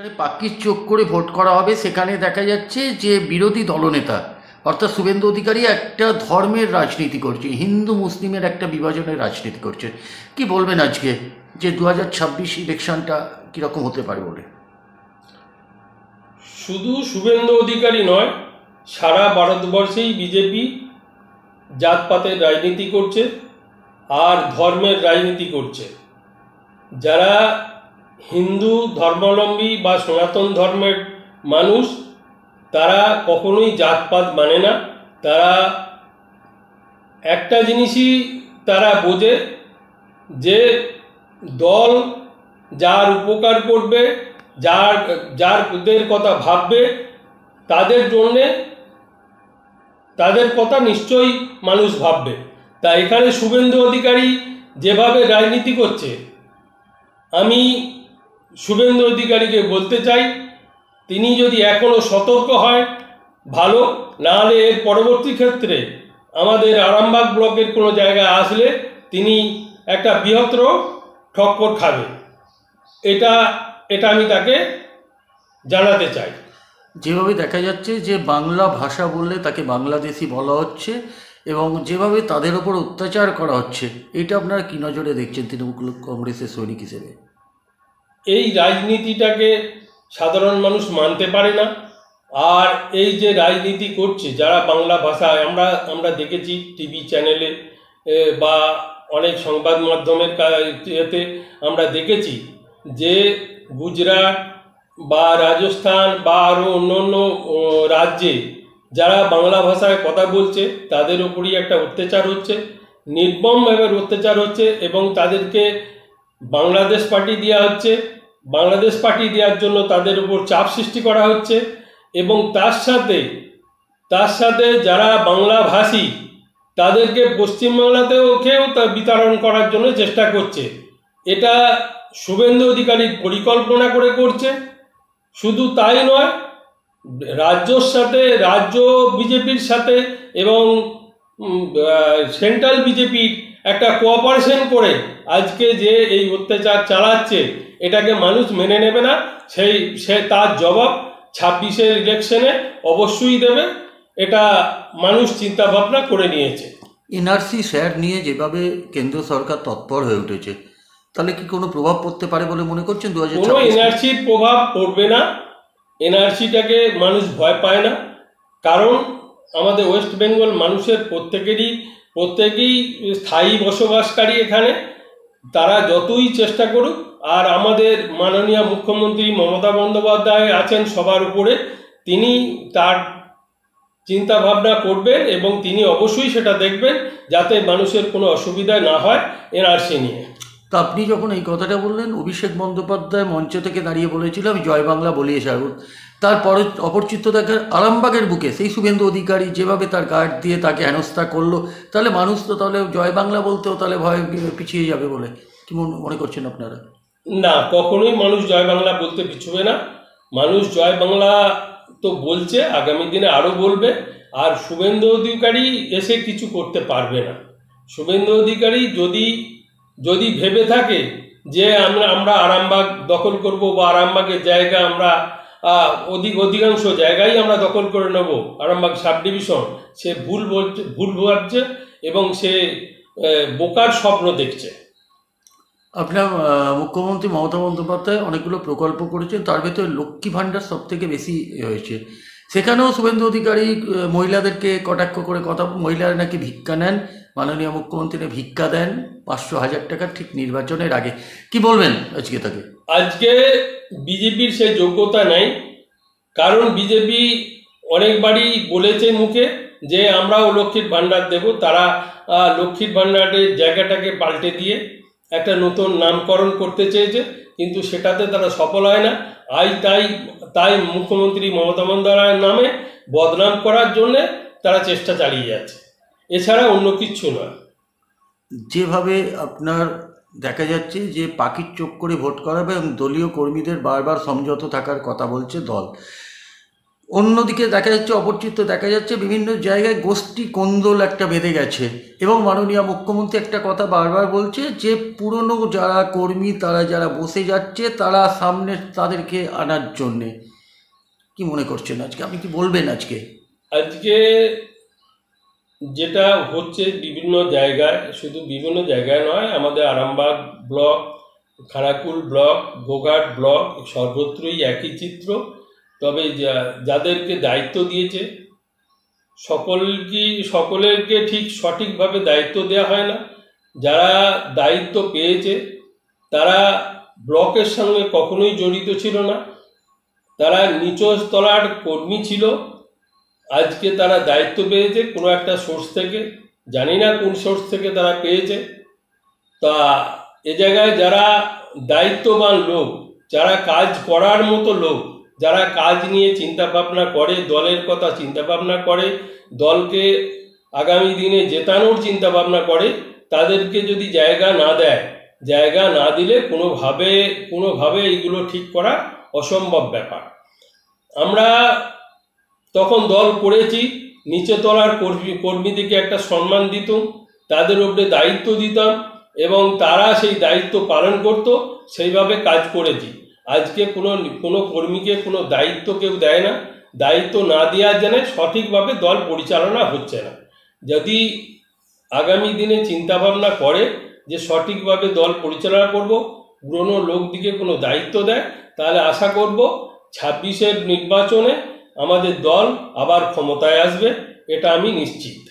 যেখানে পাখির চোখ করে ভোট করা হবে সেখানে দেখা যাচ্ছে যে বিরোধী দলনেতা অর্থাৎ শুভেন্দু অধিকারী একটা ধর্মের রাজনীতি করছে, হিন্দু মুসলিমের একটা বিভাজনের রাজনীতি করছে। কি বলবেন আজকে যে 2026 ইলেকশনটা কীরকম হতে পারে বলে? শুধু শুভেন্দু অধিকারী নয়, সারা ভারতবর্ষেই বিজেপি জাতপাতের রাজনীতি করছে আর ধর্মের রাজনীতি করছে। যারা হিন্দু ধর্মাবলম্বী বা সনাতন ধর্মের মানুষ তারা কখনোই জাতপাত মানে না। তারা একটা জিনিসই তারা বোঝে যে দল যার উপকার করবে, যাদের কথা ভাববে তাদের জন্যে তাদের কথা নিশ্চয়ই মানুষ ভাববে। তা এখানে শুভেন্দু অধিকারী যেভাবে রাজনীতি করছে, আমি শুভেন্দু অধিকারীকে বলতে চাই তিনি যদি এখনও সতর্ক হয় ভালো, নাহলে এর পরবর্তী ক্ষেত্রে আমাদের আরামবাগ ব্লকের কোনো জায়গায় আসলে তিনি একটা বৃহত্তর ঠক্কর খাবে। এটা আমি তাকে জানাতে চাই। যেভাবে দেখা যাচ্ছে যে বাংলা ভাষা বললে তাকে বাংলাদেশি বলা হচ্ছে এবং যেভাবে তাদের ওপর অত্যাচার করা হচ্ছে, এটা আপনারা কী নজরে দেখছেন তৃণমূল কংগ্রেসের সৈনিক হিসেবে? এই রাজনীতিটাকে সাধারণ মানুষ মানতে পারে না। আর এই যে রাজনীতি করছে যারা বাংলা ভাষায়, আমরা দেখেছি টিভি চ্যানেলে বা অনেক সংবাদ মাধ্যমের এতে আমরা দেখেছি যে গুজরাট বা রাজস্থান বা আরও অন্য অন্য রাজ্যে যারা বাংলা ভাষায় কথা বলছে তাদের উপরই একটা অত্যাচার হচ্ছে, নির্মমভাবে অত্যাচার হচ্ছে এবং তাদেরকে বাংলাদেশ পাঠিয়ে দেওয়া হচ্ছে। বাংলাদেশ পাঠিয়ে দেওয়ার জন্য তাদের উপর চাপ সৃষ্টি করা হচ্ছে এবং তার সাথে যারা বাংলাভাষী তাদেরকে পশ্চিমবাংলাতেও তা বিতরণ করার জন্য চেষ্টা করছে। এটা শুভেন্দু অধিকারী পরিকল্পনা করে করছে। শুধু তাই নয়, রাজ্য বিজেপির সাথে এবং সেন্ট্রাল বিজেপির একটা কোঅপারেশন করে আজকে যে এই অত্যাচার চালাচ্ছে এটাকে মানুষ মেনে নেবে না। সে তার জবাব 26-এর ইলেকশনে অবশ্যই দেবে। এটা মানুষ চিন্তা ভাবনা করে নিয়েছে। এনআরসি শেয়ার নিয়ে যেভাবে কেন্দ্র সরকার তৎপর হয়ে উঠেছে, তাহলে কি কোনো প্রভাব পড়তে পারে বলে মনে করছেন? কোনো এনআরসির প্রভাব পড়বে না। এনআরসিটাকে মানুষ ভয় পায় না, কারণ আমাদের ওয়েস্ট বেঙ্গল মানুষের প্রত্যেকেই স্থায়ী বসবাসকারী এখানে। তারা যতই চেষ্টা করুক, আর আমাদের মাননীয় মুখ্যমন্ত্রী মমতা বন্দ্যোপাধ্যায় আছেন সবার উপরে, তিনি তার চিন্তা ভাবনা করবেন এবং তিনি অবশ্যই সেটা দেখবেন যাতে মানুষের কোনো অসুবিধা না হয় এনআরসি নিয়ে। তো আপনি যখন এই কথাটা বললেন, অভিষেক বন্দ্যোপাধ্যায় মঞ্চ থেকে দাঁড়িয়ে বলেছিল আমি জয় বাংলা বলিয়ে সারুন। তারপরে অপরচিত্ত দেখা আরামবাগের বুকে সেই শুভেন্দু অধিকারী যেভাবে তার গার্ড দিয়ে তাকে হেনস্থা করলো, তাহলে মানুষ তো তাহলে জয় বাংলা বলতেও তাহলে ভয় পিছিয়ে যাবে বলে কি মনে করছেন আপনারা? না, কখনোই মানুষ জয় বাংলা বলতে পিছুবে না। মানুষ জয় বাংলা তো বলছে, আগামী দিনে আরও বলবে। আর শুভেন্দু অধিকারী এসে কিছু করতে পারবে না। শুভেন্দু অধিকারী যদি ভেবে থাকে যে আমরা আরামবাগ দখল করব বা আরামবাগের জায়গা আমরা অধিকাংশ জায়গায় আমরা দখল করে নেব আরামবাগ সাব ডিভিশন, সে ভুল ভাবছে এবং সে বোকার স্বপ্ন দেখছে। আপনার মুখ্যমন্ত্রী মমতা বন্দ্যোপাধ্যায় অনেকগুলো প্রকল্প করেছেন, তার ভেতরে লক্ষ্মী ভাণ্ডার সব থেকে বেশি হয়েছে। সেখানেও শুভেন্দু অধিকারী মহিলাদেরকে কটাক্ষ করে মহিলারা নাকি ভিক্ষা নেন, মাননীয় মুখ্যমন্ত্রী ভিক্ষা দেন 500,000 টাকা ঠিক নির্বাচনের আগে। কি বলবেন আজকে তাকে? আজকে বিজেপির সে যোগ্যতা নেই, কারণ বিজেপি অনেকবারই বলেছে মুখে যে আমরাও লক্ষ্মীর ভাণ্ডার দেব। তারা লক্ষ্মীর ভাণ্ডারের জায়গাটাকে পাল্টে দিয়ে একটা নতুন নামকরণ করতে চেয়েছে, কিন্তু সেটাতে তারা সফল হয় না। তাই মুখ্যমন্ত্রী মমতা বন্দ্যোপাধ্যায়ের নামে বদনাম করার জন্যে তারা চেষ্টা চালিয়ে যাচ্ছে, এছাড়া অন্য কিচ্ছু নয়। যেভাবে আপনার দেখা যাচ্ছে যে পাখির চোখ করে ভোট করাবে এবং দলীয় কর্মীদের বারবার সমঝোতা থাকার কথা বলছে দল, অন্যদিকে দেখা যাচ্ছে, অপর চিত্র দেখা যাচ্ছে বিভিন্ন জায়গায় গোষ্ঠী কোন্দল একটা বেঁধে গেছে এবং মাননীয় মুখ্যমন্ত্রী একটা কথা বারবার বলছে যে পুরনো যারা কর্মী তারা যারা বসে যাচ্ছে তারা সামনে তাদেরকে আনার জন্যে। কি মনে করছেন আজকে, আপনি কি বলবেন আজকে? আজকে যেটা হচ্ছে বিভিন্ন জায়গায়, শুধু বিভিন্ন জায়গায় নয়, আমাদের Arambagh block, Khanakul block, Goghat block, সর্বত্রই একই চিত্র। তবে যাদেরকে দায়িত্ব দিয়েছে সকলেরকে ঠিক সঠিকভাবে দায়িত্ব দেওয়া হয় না। যারা দায়িত্ব পেয়েছে তারা ব্লকের সঙ্গে কখনোই জড়িত ছিল না, তারা নিচতলার কর্মী ছিল। আজকে তারা দায়িত্ব পেয়েছে কোনো একটা সোর্স থেকে, জানি না কোন সোর্স থেকে তারা পেয়েছে। তা এ জায়গায় যারা দায়িত্ববান লোক, যারা কাজ করার মতো লোক, যারা কাজ নিয়ে চিন্তা ভাবনা করে, দলের কথা চিন্তা ভাবনা করে, দলকে আগামী দিনে জেতানোর চিন্তা ভাবনা করে, তাদেরকে যদি জায়গা না দেয়, জায়গা না দিলে কোনোভাবে এইগুলো ঠিক করা অসম্ভব ব্যাপার। আমরা তখন দল করেছি, নিচে তলার কর্মীদেরকে একটা সম্মান দিতাম, তাদের উপরে দায়িত্ব দিতাম এবং তারা সেই দায়িত্ব পালন করত, সেইভাবে কাজ করেছি। আজকে কোনো কর্মীকে কোনো দায়িত্ব কেউ দেয় না, দায়িত্ব না দেওয়ার জন্য সঠিকভাবে দল পরিচালনা হচ্ছে না। যদি আগামী দিনে চিন্তাভাবনা করে যে সঠিকভাবে দল পরিচালনা করব, পুরনো লোকদিকে কোনো দায়িত্ব দেয়, তাহলে আশা করব 26-এর নির্বাচনে আমাদের দল আবার ক্ষমতায় আসবে, এটা আমি নিশ্চিত।